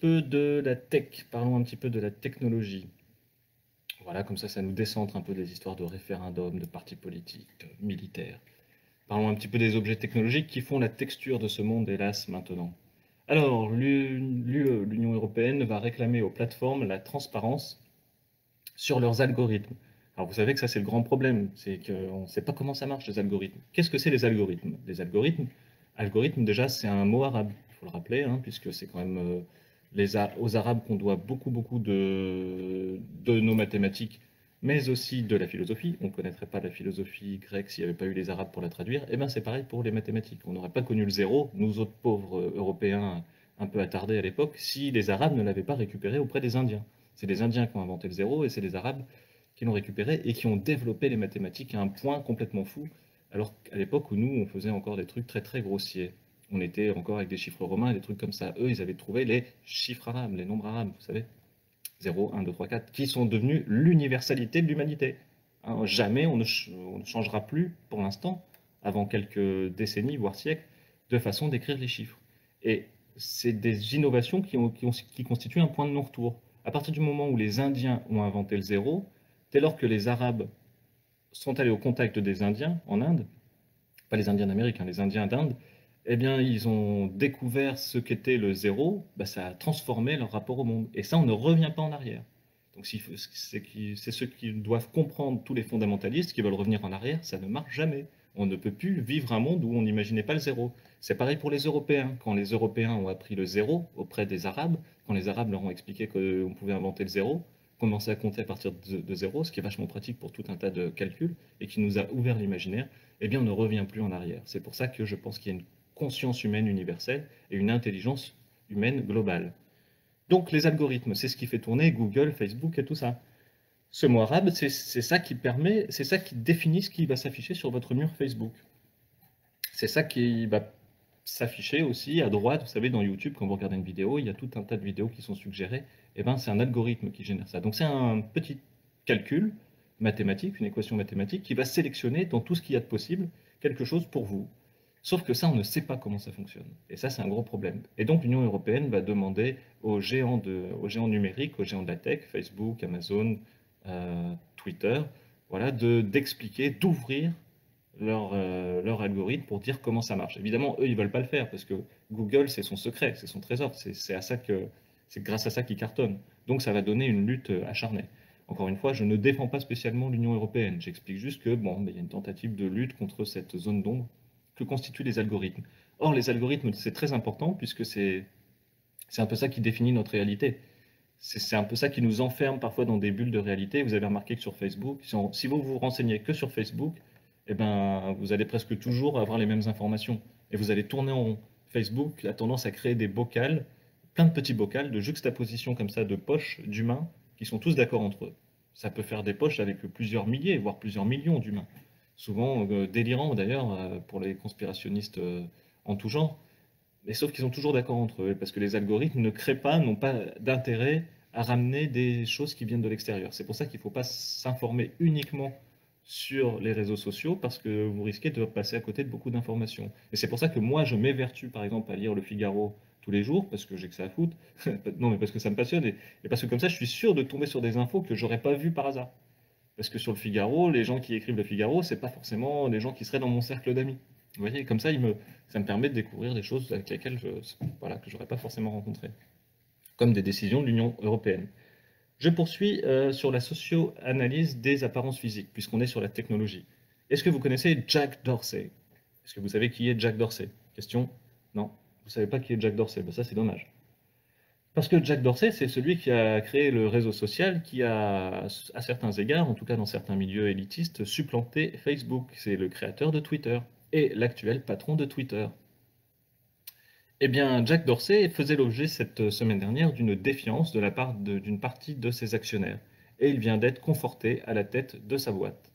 peu de la tech, parlons un petit peu de la technologie. Voilà, comme ça nous décentre un peu des histoires de référendum, de partis politiques, de militaires. Parlons un petit peu des objets technologiques qui font la texture de ce monde, hélas, maintenant. Alors, l'Union européenne va réclamer aux plateformes la transparence sur leurs algorithmes. Alors, vous savez que ça, c'est le grand problème, c'est qu'on ne sait pas comment ça marche, les algorithmes. Qu'est-ce que c'est les algorithmes? Les algorithmes, déjà, c'est un mot arabe, il faut le rappeler, hein, puisque c'est quand même aux Arabes qu'on doit beaucoup de nos mathématiques, mais aussi de la philosophie. On ne connaîtrait pas la philosophie grecque s'il n'y avait pas eu les Arabes pour la traduire. Et bien, c'est pareil pour les mathématiques. On n'aurait pas connu le zéro, nous autres pauvres Européens un peu attardés à l'époque, si les Arabes ne l'avaient pas récupéré auprès des Indiens. C'est les Indiens qui ont inventé le zéro et c'est les Arabes qui l'ont récupéré et qui ont développé les mathématiques à un point complètement fou, alors qu'à l'époque où nous, on faisait encore des trucs très grossiers. On était encore avec des chiffres romains et des trucs comme ça. Eux, ils avaient trouvé les chiffres arabes, les nombres arabes, vous savez. 0, 1, 2, 3, 4, qui sont devenus l'universalité de l'humanité. Hein, jamais on ne changera plus, pour l'instant, avant quelques décennies, voire siècles, de façon d'écrire les chiffres. Et c'est des innovations qui constituent un point de non-retour. À partir du moment où les Indiens ont inventé le zéro, dès lors que les Arabes sont allés au contact des Indiens en Inde, pas les Indiens d'Amérique, hein, les Indiens d'Inde, eh bien, ils ont découvert ce qu'était le zéro, bah, ça a transformé leur rapport au monde. Et ça, on ne revient pas en arrière. Donc, c'est ceux qui doivent comprendre, tous les fondamentalistes qui veulent revenir en arrière, ça ne marche jamais. On ne peut plus vivre un monde où on n'imaginait pas le zéro. C'est pareil pour les Européens. Quand les Européens ont appris le zéro auprès des Arabes, quand les Arabes leur ont expliqué qu'on pouvait inventer le zéro, commencer à compter à partir de zéro, ce qui est vachement pratique pour tout un tas de calculs, et qui nous a ouvert l'imaginaire, eh bien on ne revient plus en arrière. C'est pour ça que je pense qu'il y a une conscience humaine universelle et une intelligence humaine globale. Donc les algorithmes, c'est ce qui fait tourner Google, Facebook et tout ça. Ce mot arabe, c'est ça qui permet, c'est ça qui définit ce qui va s'afficher sur votre mur Facebook. C'est ça qui va s'afficher aussi à droite, vous savez, dans YouTube, quand vous regardez une vidéo, il y a tout un tas de vidéos qui sont suggérées, et ben c'est un algorithme qui génère ça. Donc c'est un petit calcul mathématique, une équation mathématique, qui va sélectionner dans tout ce qu'il y a de possible quelque chose pour vous. Sauf que ça, on ne sait pas comment ça fonctionne. Et ça, c'est un gros problème. Et donc l'Union européenne va demander aux géants numériques, aux géants de la tech, Facebook, Amazon, Twitter, voilà, d'expliquer, d'ouvrir leur algorithme pour dire comment ça marche. Évidemment, eux, ils veulent pas le faire parce que Google, c'est son secret, c'est son trésor, c'est grâce à ça qu'il cartonne. Donc, ça va donner une lutte acharnée. Encore une fois, je ne défends pas spécialement l'Union européenne. J'explique juste que bon, il y a une tentative de lutte contre cette zone d'ombre que constituent les algorithmes. Or, les algorithmes, c'est très important puisque c'est un peu ça qui définit notre réalité. C'est un peu ça qui nous enferme parfois dans des bulles de réalité. Vous avez remarqué que sur Facebook, si vous vous renseignez que sur Facebook, eh ben, vous allez presque toujours avoir les mêmes informations. Et vous allez tourner en rond. Facebook a tendance à créer des bocals, plein de petits bocals de juxtaposition comme ça, de poches d'humains qui sont tous d'accord entre eux. Ça peut faire des poches avec plusieurs milliers, voire plusieurs millions d'humains. Souvent délirants d'ailleurs pour les conspirationnistes en tout genre. Mais sauf qu'ils sont toujours d'accord entre eux, parce que les algorithmes ne créent pas, n'ont pas d'intérêt à ramener des choses qui viennent de l'extérieur. C'est pour ça qu'il ne faut pas s'informer uniquement sur les réseaux sociaux, parce que vous risquez de passer à côté de beaucoup d'informations. Et c'est pour ça que moi, je m'évertue, par exemple, à lire Le Figaro tous les jours, parce que j'ai que ça à foutre. Non, mais parce que ça me passionne, et parce que comme ça, je suis sûr de tomber sur des infos que j'aurais pas vues par hasard. Parce que sur Le Figaro, les gens qui écrivent Le Figaro, c'est pas forcément des gens qui seraient dans mon cercle d'amis. Vous voyez, comme ça, ça me permet de découvrir des choses avec lesquelles voilà, que j'aurais pas forcément rencontrées, comme des décisions de l'Union européenne. Je poursuis sur la socio-analyse des apparences physiques, puisqu'on est sur la technologie. Est-ce que vous connaissez Jack Dorsey? Est-ce que vous savez qui est Jack Dorsey? Question? Non. Vous savez pas qui est Jack Dorsey? Ben ça, c'est dommage. Parce que Jack Dorsey, c'est celui qui a créé le réseau social qui a, à certains égards, en tout cas dans certains milieux élitistes, supplanté Facebook. C'est le créateur de Twitter et l'actuel patron de Twitter. Eh bien, Jack Dorsey faisait l'objet cette semaine dernière d'une défiance de la part d'une partie de ses actionnaires. Et il vient d'être conforté à la tête de sa boîte.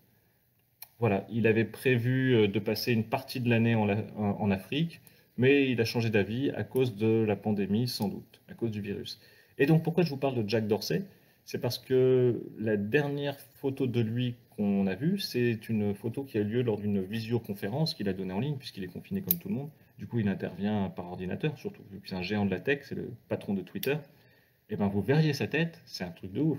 Voilà, il avait prévu de passer une partie de l'année en Afrique, mais il a changé d'avis à cause de la pandémie, sans doute, à cause du virus. Et donc, pourquoi je vous parle de Jack Dorsey? C'est parce que la dernière photo de lui qu'on a vue, c'est une photo qui a eu lieu lors d'une visioconférence qu'il a donnée en ligne, puisqu'il est confiné comme tout le monde. Du coup, il intervient par ordinateur, surtout vu que c'est un géant de la tech, c'est le patron de Twitter. eh ben vous verriez sa tête, c'est un truc de ouf.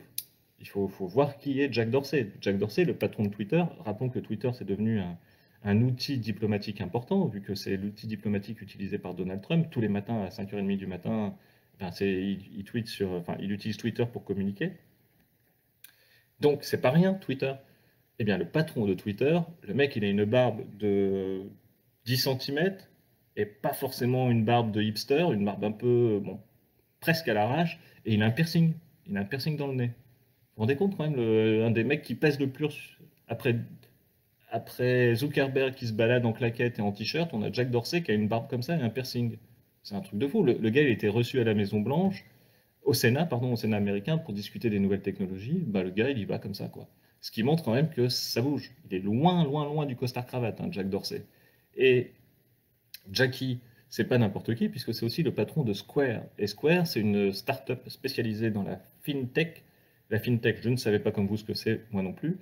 Il faut voir qui est Jack Dorsey. Jack Dorsey, le patron de Twitter, rappelons que Twitter c'est devenu un outil diplomatique important, vu que c'est l'outil diplomatique utilisé par Donald Trump. Tous les matins à 5h30 du matin, ben il tweet enfin, il utilise Twitter pour communiquer. Donc c'est pas rien, Twitter. Eh bien, le patron de Twitter, le mec, il a une barbe de 10 centimètres et pas forcément une barbe de hipster, une barbe un peu, bon, presque à l'arrache, et il a un piercing. Il a un piercing dans le nez. Vous vous rendez compte quand même, un des mecs qui pèse le plus après Zuckerberg qui se balade en claquette et en t-shirt, on a Jack Dorsey qui a une barbe comme ça et un piercing. C'est un truc de fou. Le gars, il a été reçu à la Maison Blanche, au Sénat, pardon, au Sénat américain pour discuter des nouvelles technologies. Bah, le gars, il y va comme ça, quoi. Ce qui montre quand même que ça bouge. Il est loin, loin, loin du costard-cravate, hein, Jack Dorsey. Et Jackie, c'est pas n'importe qui, puisque c'est aussi le patron de Square. Et Square, c'est une start-up spécialisée dans la fintech. La fintech, je ne savais pas comme vous ce que c'est, moi non plus.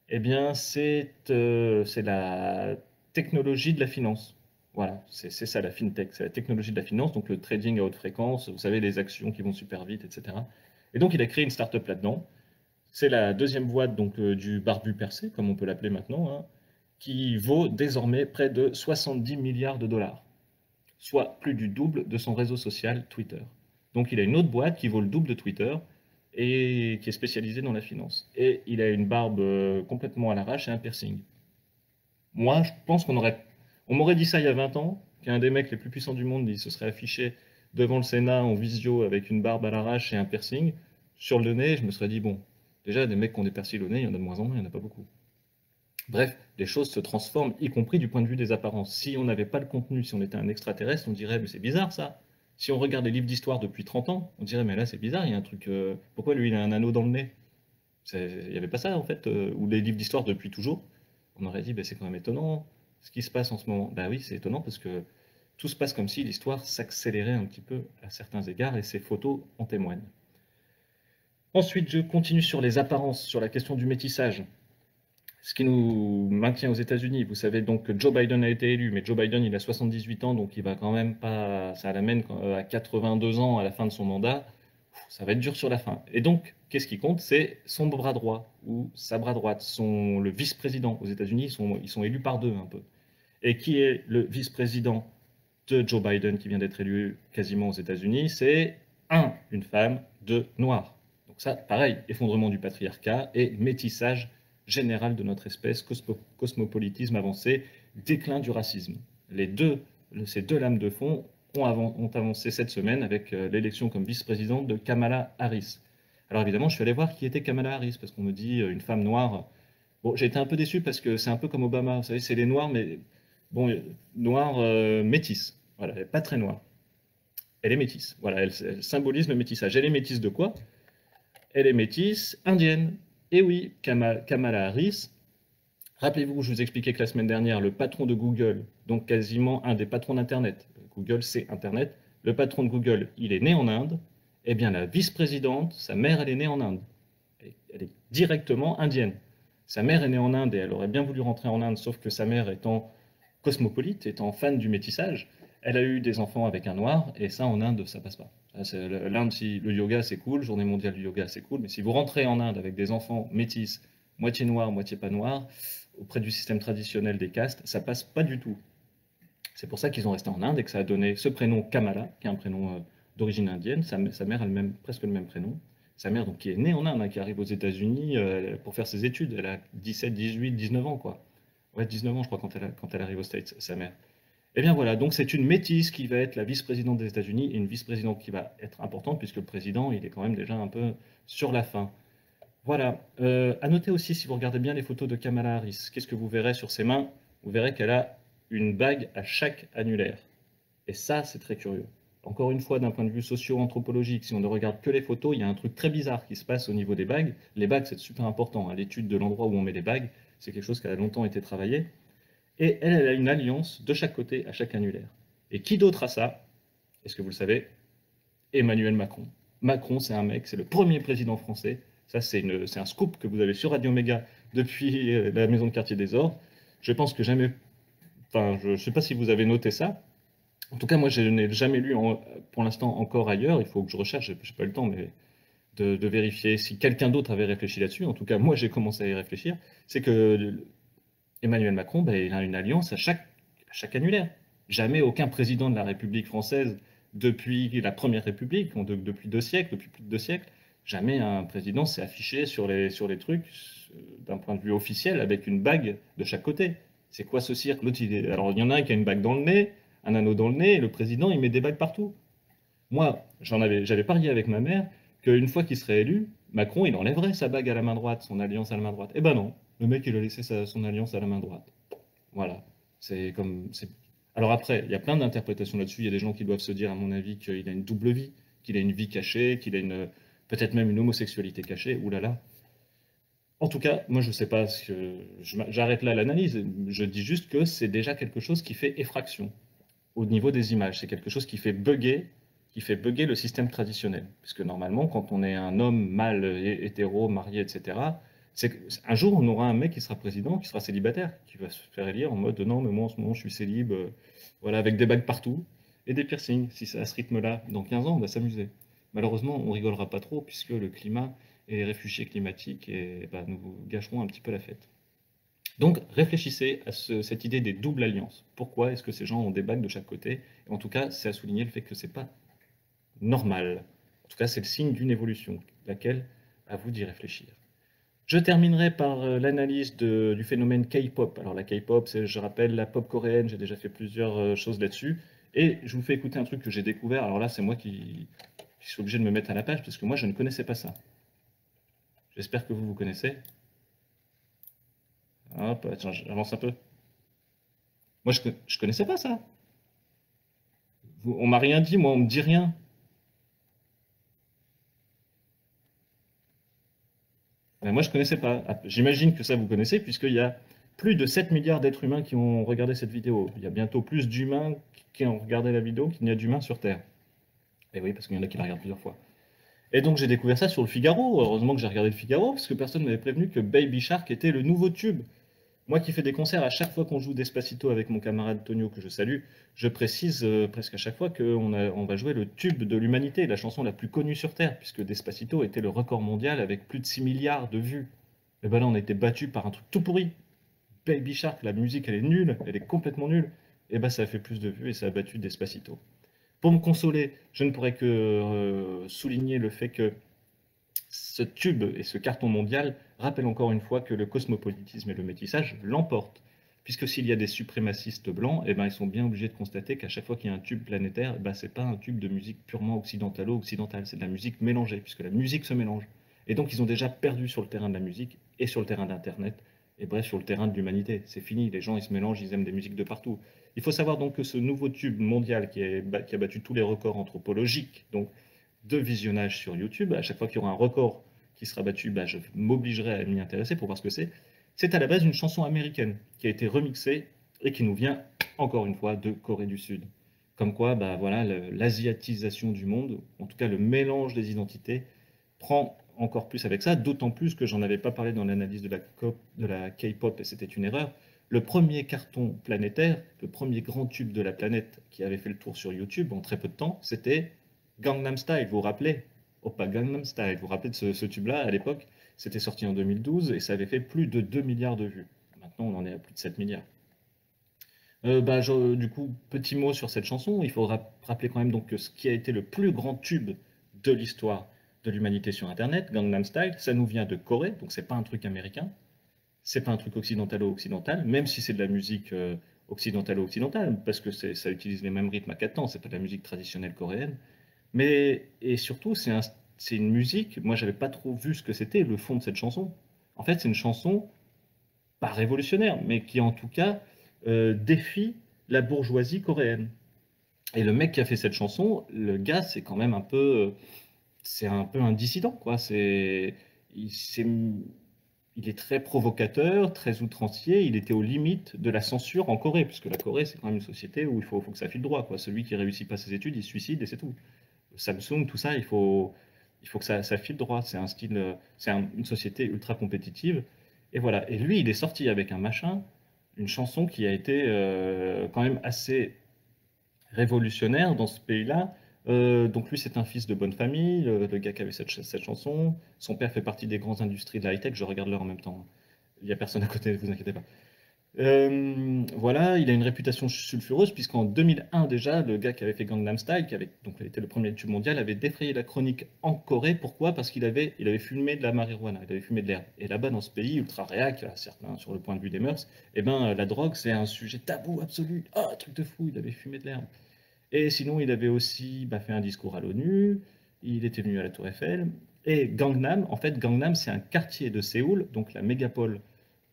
Eh bien, c'est la technologie de la finance. Voilà, c'est ça la fintech, c'est la technologie de la finance, donc le trading à haute fréquence, vous savez, les actions qui vont super vite, etc. Et donc, il a créé une start-up là-dedans. C'est la deuxième boîte donc, du barbu percé, comme on peut l'appeler maintenant, hein, qui vaut désormais près de 70 milliards de dollars, soit plus du double de son réseau social Twitter. Donc il a une autre boîte qui vaut le double de Twitter et qui est spécialisée dans la finance. Et il a une barbe complètement à l'arrache et un piercing. Moi, je pense on m'aurait dit ça il y a 20 ans, qu'un des mecs les plus puissants du monde, il se serait affiché devant le Sénat en visio avec une barbe à l'arrache et un piercing sur le nez, je me serais dit, bon, déjà, des mecs qui ont des persils au nez, il y en a de moins en moins, il n'y en a pas beaucoup. Bref, les choses se transforment, y compris du point de vue des apparences. Si on n'avait pas le contenu, si on était un extraterrestre, on dirait, mais c'est bizarre ça. Si on regarde les livres d'histoire depuis 30 ans, on dirait, mais là c'est bizarre, il y a un truc. Pourquoi lui il a un anneau dans le nez? Il n'y avait pas ça en fait. Ou les livres d'histoire depuis toujours. On aurait dit, bah, c'est quand même étonnant ce qui se passe en ce moment. Bah oui, c'est étonnant parce que tout se passe comme si l'histoire s'accélérait un petit peu à certains égards et ces photos en témoignent. Ensuite, je continue sur les apparences, sur la question du métissage. Ce qui nous maintient aux États-Unis. Vous savez donc que Joe Biden a été élu, mais Joe Biden, il a 78 ans, donc il va quand même pas. Ça l'amène à 82 ans à la fin de son mandat. Ça va être dur sur la fin. Et donc, qu'est-ce qui compte? C'est son bras droit ou sa bras droite, le vice-président. Aux États-Unis, ils sont élus par deux un peu. Et qui est le vice-président de Joe Biden qui vient d'être élu quasiment aux États-Unis? C'est une femme, deux, noir. Donc ça, pareil, effondrement du patriarcat et métissage général de notre espèce, cosmopolitisme avancé, déclin du racisme. Ces deux lames de fond ont avancé cette semaine avec l'élection comme vice-présidente de Kamala Harris. Alors évidemment, je suis allé voir qui était Kamala Harris, parce qu'on me dit une femme noire. Bon, j'ai été un peu déçu parce que c'est un peu comme Obama, vous savez, c'est les noirs, mais bon, noire métisse. Voilà, elle n'est pas très noire. Elle est métisse. Voilà, elle symbolise le métissage. Elle est métisse de quoi? Elle est métisse indienne. Et oui, Kamala Harris, rappelez-vous, je vous expliquais que la semaine dernière, le patron de Google, donc quasiment un des patrons d'Internet, Google c'est Internet, le patron de Google, il est né en Inde, eh bien la vice-présidente, sa mère, elle est née en Inde. Elle est directement indienne. Sa mère est née en Inde et elle aurait bien voulu rentrer en Inde, sauf que sa mère étant cosmopolite, étant fan du métissage, elle a eu des enfants avec un noir, et ça en Inde, ça passe pas. L'Inde, si le yoga c'est cool, journée mondiale du yoga c'est cool, mais si vous rentrez en Inde avec des enfants métis, moitié noirs, moitié pas noirs, auprès du système traditionnel des castes, ça passe pas du tout. C'est pour ça qu'ils ont resté en Inde et que ça a donné ce prénom Kamala, qui est un prénom d'origine indienne. Sa mère a presque le même prénom. Sa mère, donc, qui est née en Inde, hein, qui arrive aux États-Unis pour faire ses études. Elle a 17, 18, 19 ans, quoi. Ouais, 19 ans, je crois, quand elle arrive aux States, sa mère. Et bien voilà, donc c'est une métisse qui va être la vice-présidente des États-Unis et une vice-présidente qui va être importante puisque le président, il est quand même déjà un peu sur la fin. Voilà. À noter aussi, si vous regardez bien les photos de Kamala Harris, qu'est-ce que vous verrez sur ses mains? Vous verrez qu'elle a une bague à chaque annulaire. Et ça, c'est très curieux. Encore une fois, d'un point de vue socio-anthropologique, si on ne regarde que les photos, il y a un truc très bizarre qui se passe au niveau des bagues. Les bagues, c'est super important, hein. L'étude de l'endroit où on met les bagues, c'est quelque chose qui a longtemps été travaillé. Et elle a une alliance de chaque côté à chaque annulaire. Et qui d'autre a ça? Est-ce que vous le savez? Emmanuel Macron. Macron, c'est un mec, c'est le premier président français. Ça, c'est un scoop que vous avez sur Radio Méga depuis la maison de quartier des Ors. Je pense que jamais. Enfin, je ne sais pas si vous avez noté ça, En tout cas, moi, je n'ai jamais lu pour l'instant encore ailleurs, il faut que je recherche, j'ai pas le temps, mais de vérifier si quelqu'un d'autre avait réfléchi là-dessus. En tout cas, moi, j'ai commencé à y réfléchir. C'est que Emmanuel Macron, ben, il a une alliance à chaque annulaire. Jamais aucun président de la République française depuis la Première République, depuis 2 siècles, depuis plus de 2 siècles, jamais un président s'est affiché sur les trucs d'un point de vue officiel avec une bague de chaque côté. C'est quoi ce cirque? Alors, il y en a un qui a une bague dans le nez, un anneau dans le nez, et le président, il met des bagues partout. Moi, j'avais parié avec ma mère qu'une fois qu'il serait élu, Macron, il enlèverait sa bague à la main droite, son alliance à la main droite. Eh ben non, le mec, il a laissé son alliance à la main droite. Voilà. C'est comme. Alors après, il y a plein d'interprétations là-dessus. Il y a des gens qui doivent se dire, à mon avis, qu'il a une double vie, qu'il a une vie cachée, qu'il a peut-être même une homosexualité cachée. Ouh là là. En tout cas, moi, je ne sais pas ce que. J'arrête là l'analyse. Je dis juste que c'est déjà quelque chose qui fait effraction au niveau des images. C'est quelque chose qui fait bugger le système traditionnel. Puisque normalement, quand on est un homme mâle, hétéro, marié, etc., un jour, on aura un mec qui sera président, qui sera célibataire, qui va se faire élire en mode non, mais moi en ce moment, je suis célib, voilà, avec des bagues partout et des piercings. Si c'est à ce rythme-là, dans 15 ans, on va s'amuser. Malheureusement, on rigolera pas trop puisque le climat et les réfugiés climatiques bah, nous gâcheront un petit peu la fête. Donc réfléchissez à cette idée des doubles alliances. Pourquoi est-ce que ces gens ont des bagues de chaque côté? Et en tout cas, c'est à souligner le fait que c'est pas normal. En tout cas, c'est le signe d'une évolution, laquelle à vous d'y réfléchir. Je terminerai par l'analyse du phénomène K-pop. Alors la K-pop, c'est, je rappelle, la pop coréenne, j'ai déjà fait plusieurs choses là-dessus. Et je vous fais écouter un truc que j'ai découvert. Alors là, c'est moi qui suis obligé de me mettre à la page, parce que moi, je ne connaissais pas ça. J'espère que vous connaissez. Hop, attends, j'avance un peu. Moi, je connaissais pas ça. On m'a rien dit, moi, on me dit rien. Ben, moi, je connaissais pas. Ah, j'imagine que ça, vous connaissez, puisqu'il y a plus de 7 milliards d'êtres humains qui ont regardé cette vidéo. Il y a bientôt plus d'humains qui ont regardé la vidéo qu'il n'y a d'humains sur Terre. Et oui, parce qu'il y en a qui la regardent plusieurs fois. Et donc, j'ai découvert ça sur le Figaro. Heureusement que j'ai regardé le Figaro, parce que personne ne m'avait prévenu que Baby Shark était le nouveau tube. Moi qui fais des concerts, à chaque fois qu'on joue Despacito avec mon camarade Tonio, que je salue, je précise presque à chaque fois qu'on va jouer le tube de l'humanité, la chanson la plus connue sur Terre, puisque Despacito était le record mondial avec plus de 6 milliards de vues. Et ben là, on a été battu par un truc tout pourri. Baby Shark, la musique, elle est nulle, elle est complètement nulle. Et ben ça a fait plus de vues et ça a battu Despacito. Pour me consoler, je ne pourrais que souligner le fait que ce tube et ce carton mondial rappellent encore une fois que le cosmopolitisme et le métissage l'emportent. Puisque s'il y a des suprémacistes blancs, eh ben, ils sont bien obligés de constater qu'à chaque fois qu'il y a un tube planétaire, eh ben, ce n'est pas un tube de musique purement occidentalo-occidentale, c'est de la musique mélangée, puisque la musique se mélange. Et donc ils ont déjà perdu sur le terrain de la musique et sur le terrain d'Internet, et bref sur le terrain de l'humanité. C'est fini, les gens ils se mélangent, ils aiment des musiques de partout. Il faut savoir donc que ce nouveau tube mondial qui a battu tous les records anthropologiques, donc de visionnage sur YouTube. À chaque fois qu'il y aura un record qui sera battu, bah, je m'obligerai à m'y intéresser pour voir ce que c'est. C'est à la base une chanson américaine qui a été remixée et qui nous vient encore une fois de Corée du Sud. Comme quoi, bah, voilà, l'asiatisation du monde, en tout cas le mélange des identités, prend encore plus avec ça, d'autant plus que j'en avais pas parlé dans l'analyse de la K-pop et c'était une erreur. Le premier carton planétaire, le premier grand tube de la planète qui avait fait le tour sur YouTube en très peu de temps, c'était Gangnam Style, vous vous rappelez? Oppa Gangnam Style, vous vous rappelez de ce tube-là à l'époque? C'était sorti en 2012 et ça avait fait plus de 2 milliards de vues. Maintenant, on en est à plus de 7 milliards. Bah, du coup, petit mot sur cette chanson. Il faudra rappeler quand même donc que ce qui a été le plus grand tube de l'histoire de l'humanité sur Internet, Gangnam Style, ça nous vient de Corée, donc c'est pas un truc américain, c'est pas un truc occidentalo-occidental, même si c'est de la musique occidentalo-occidentale, parce que ça utilise les mêmes rythmes à 4 temps, c'est pas de la musique traditionnelle coréenne. Mais, et surtout, c'est une musique, moi j'avais pas trop vu ce que c'était, le fond de cette chanson. En fait, c'est une chanson pas révolutionnaire, mais qui en tout cas défie la bourgeoisie coréenne. Et le mec qui a fait cette chanson, le gars, c'est un peu un dissident, quoi. Il est très provocateur, très outrancier. Il était aux limites de la censure en Corée, puisque la Corée, c'est quand même une société où faut que ça file droit, quoi. Celui qui réussit pas ses études, il se suicide et c'est tout. Samsung, tout ça, il faut que ça file droit. C'est un style, une société ultra compétitive. Et voilà. Et lui, il est sorti avec un machin, une chanson qui a été quand même assez révolutionnaire dans ce pays-là. Donc lui, c'est un fils de bonne famille, le gars qui avait cette chanson. Son père fait partie des grandes industries de la high-tech, je regarde l'heure en même temps. Il n'y a personne à côté, ne vous inquiétez pas. Voilà, il a une réputation sulfureuse puisqu'en 2001 déjà, le gars qui avait fait Gangnam Style, qui avait donc été le premier tube mondial, avait défrayé la chronique en Corée. Pourquoi? Parce qu'il avait fumé de la marijuana, il avait fumé de l'herbe. Et là-bas, dans ce pays ultra réac, certains sur le point de vue des mœurs, eh ben, la drogue, c'est un sujet tabou absolu. Ah, truc de fou, il avait fumé de l'herbe. Et sinon, il avait aussi fait un discours à l'ONU, il était venu à la Tour Eiffel. Et Gangnam, en fait, Gangnam, c'est un quartier de Séoul, donc la mégapole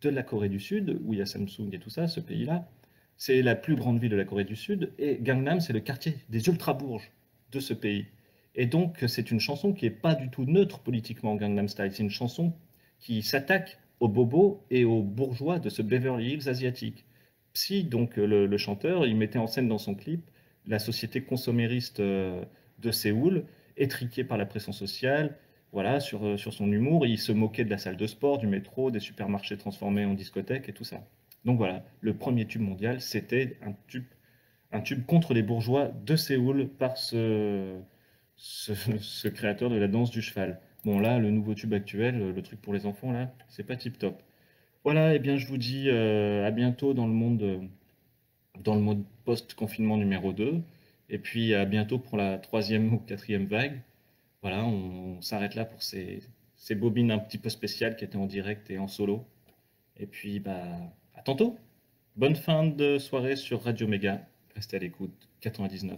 de la Corée du Sud, où il y a Samsung et tout ça, ce pays-là. C'est la plus grande ville de la Corée du Sud. Et Gangnam, c'est le quartier des ultra-bourges de ce pays. Et donc, c'est une chanson qui n'est pas du tout neutre politiquement, Gangnam Style. C'est une chanson qui s'attaque aux bobos et aux bourgeois de ce Beverly Hills asiatique. Psy, donc le chanteur, il mettait en scène dans son clip la société consommériste de Séoul, étriquée par la pression sociale, voilà, sur son humour. Il se moquait de la salle de sport, du métro, des supermarchés transformés en discothèques et tout ça. Donc voilà, le premier tube mondial, c'était un tube contre les bourgeois de Séoul par ce créateur de la danse du cheval. Bon là, le nouveau tube actuel, le truc pour les enfants, là, c'est pas tip top. Voilà, et bien je vous dis à bientôt dans le mode post-confinement numéro 2. Et puis à bientôt pour la troisième ou quatrième vague. Voilà, on s'arrête là pour ces bobines un petit peu spéciales qui étaient en direct et en solo. Et puis à tantôt. Bonne fin de soirée sur Radio Méga. Restez à l'écoute 99.2.